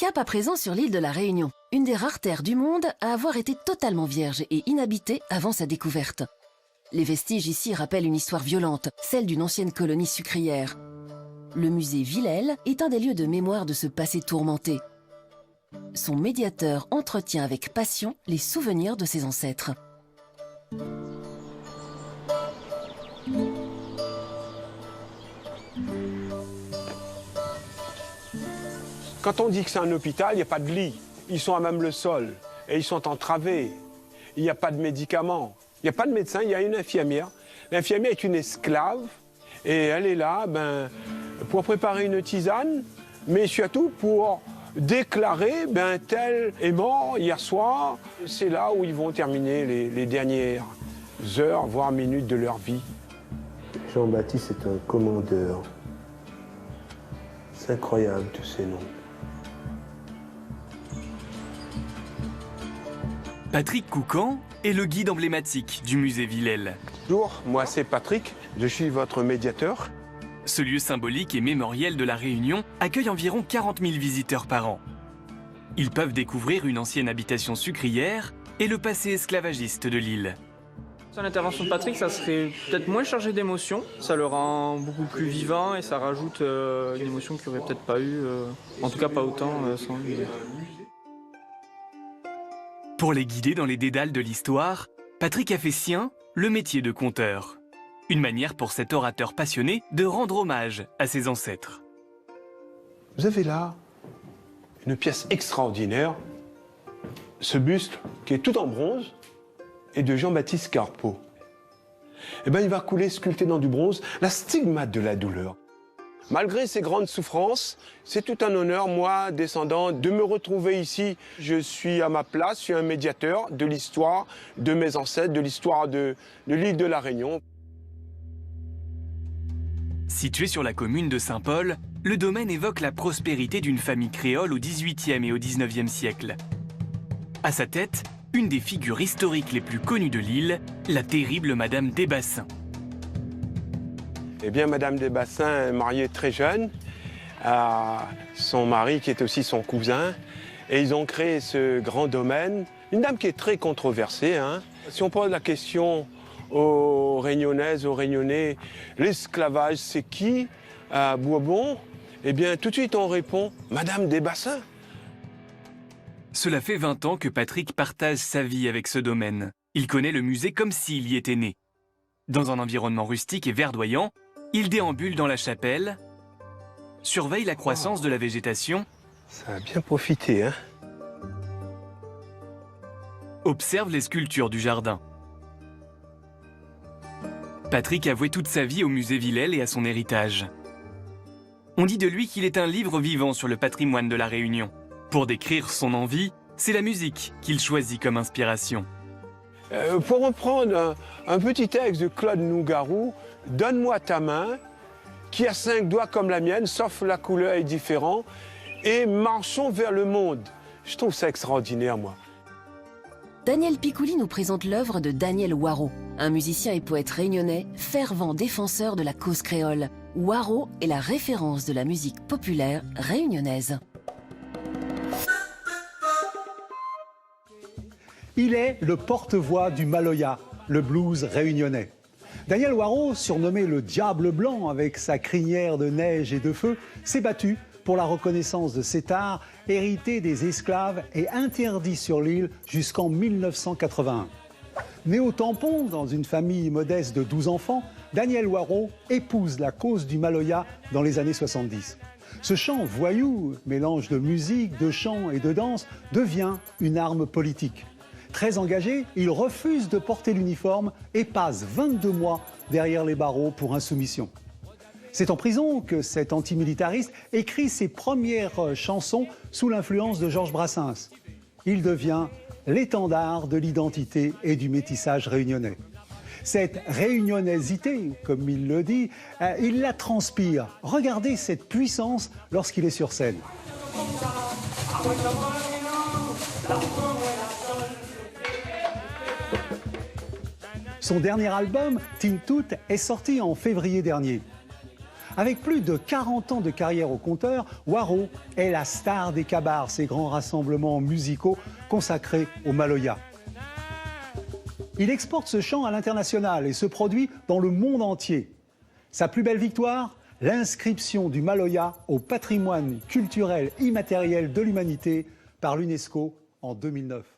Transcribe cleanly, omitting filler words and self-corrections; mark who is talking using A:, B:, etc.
A: Cap à présent sur l'île de la Réunion, une des rares terres du monde à avoir été totalement vierge et inhabitée avant sa découverte. Les vestiges ici rappellent une histoire violente, celle d'une ancienne colonie sucrière. Le musée Villèle est un des lieux de mémoire de ce passé tourmenté. Son médiateur entretient avec passion les souvenirs de ses ancêtres.
B: Quand on dit que c'est un hôpital, il n'y a pas de lit. Ils sont à même le sol et ils sont entravés. Il n'y a pas de médicaments. Il n'y a pas de médecin, il y a une infirmière. L'infirmière est une esclave et elle est là pour préparer une tisane, mais surtout pour déclarer tel est mort hier soir. C'est là où ils vont terminer les dernières heures, voire minutes de leur vie.
C: Jean-Baptiste est un commandeur. C'est incroyable tous ces noms.
D: Patrick Coucan est le guide emblématique du musée Villèle.
B: Bonjour, moi c'est Patrick, je suis votre médiateur.
D: Ce lieu symbolique et mémoriel de la Réunion accueille environ 40 000 visiteurs par an. Ils peuvent découvrir une ancienne habitation sucrière et le passé esclavagiste de l'île.
E: L'intervention de Patrick, ça serait peut-être moins chargé d'émotions, ça le rend beaucoup plus vivant et ça rajoute une émotion qu'il n'aurait peut-être pas eu, en tout cas pas autant sans lui.
D: Pour les guider dans les dédales de l'histoire, Patrick a fait sien le métier de conteur. Une manière pour cet orateur passionné de rendre hommage à ses ancêtres.
B: Vous avez là une pièce extraordinaire, ce buste qui est tout en bronze et de Jean-Baptiste Carpeau. Eh bien, il va couler sculpté dans du bronze la stigmate de la douleur. Malgré ces grandes souffrances, c'est tout un honneur, moi, descendant, de me retrouver ici. Je suis à ma place, je suis un médiateur de l'histoire de mes ancêtres, de l'histoire de l'île de la Réunion.
D: Situé sur la commune de Saint-Paul, le domaine évoque la prospérité d'une famille créole au XVIIIe et au XIXe siècle. À sa tête, une des figures historiques les plus connues de l'île, la terrible Madame Desbassins.
B: Eh bien, Madame Desbassins est mariée très jeune à son mari qui est aussi son cousin. Et ils ont créé ce grand domaine. Une dame qui est très controversée. Si on pose la question aux Réunionnaises, aux Réunionnais, l'esclavage, c'est qui à Bourbon? Eh bien, tout de suite, on répond Madame Desbassins.
D: Cela fait 20 ans que Patrick partage sa vie avec ce domaine. Il connaît le musée comme s'il y était né. Dans un environnement rustique et verdoyant, il déambule dans la chapelle, surveille la croissance de la végétation,
B: Ça a bien profité,
D: observe les sculptures du jardin. Patrick a voué toute sa vie au musée Villèle et à son héritage. On dit de lui qu'il est un livre vivant sur le patrimoine de la Réunion. Pour décrire son envie, c'est la musique qu'il choisit comme inspiration.
B: Pour reprendre un petit texte de Claude Nougaro, « Donne-moi ta main, qui a 5 doigts comme la mienne, sauf la couleur est différente, et marchons vers le monde. » Je trouve ça extraordinaire, moi.
A: Daniel Picouli nous présente l'œuvre de Daniel Waro, un musicien et poète réunionnais, fervent défenseur de la cause créole. Waro est la référence de la musique populaire réunionnaise.
F: Il est le porte-voix du Maloya, le blues réunionnais. Daniel Waro, surnommé le Diable Blanc avec sa crinière de neige et de feu, s'est battu pour la reconnaissance de cet art hérité des esclaves et interdit sur l'île jusqu'en 1981. Né au Tampon, dans une famille modeste de 12 enfants, Daniel Waro épouse la cause du Maloya dans les années 70. Ce chant voyou, mélange de musique, de chant et de danse, devient une arme politique. Très engagé, il refuse de porter l'uniforme et passe 22 mois derrière les barreaux pour insoumission. C'est en prison que cet antimilitariste écrit ses premières chansons sous l'influence de Georges Brassens. Il devient l'étendard de l'identité et du métissage réunionnais. Cette réunionnaisité, comme il le dit, il la transpire. Regardez cette puissance lorsqu'il est sur scène. Son dernier album, Tintout, est sorti en février dernier. Avec plus de 40 ans de carrière au compteur, Waro est la star des kabars, ces grands rassemblements musicaux consacrés au Maloya. Il exporte ce chant à l'international et se produit dans le monde entier. Sa plus belle victoire, l'inscription du Maloya au patrimoine culturel immatériel de l'humanité par l'UNESCO en 2009.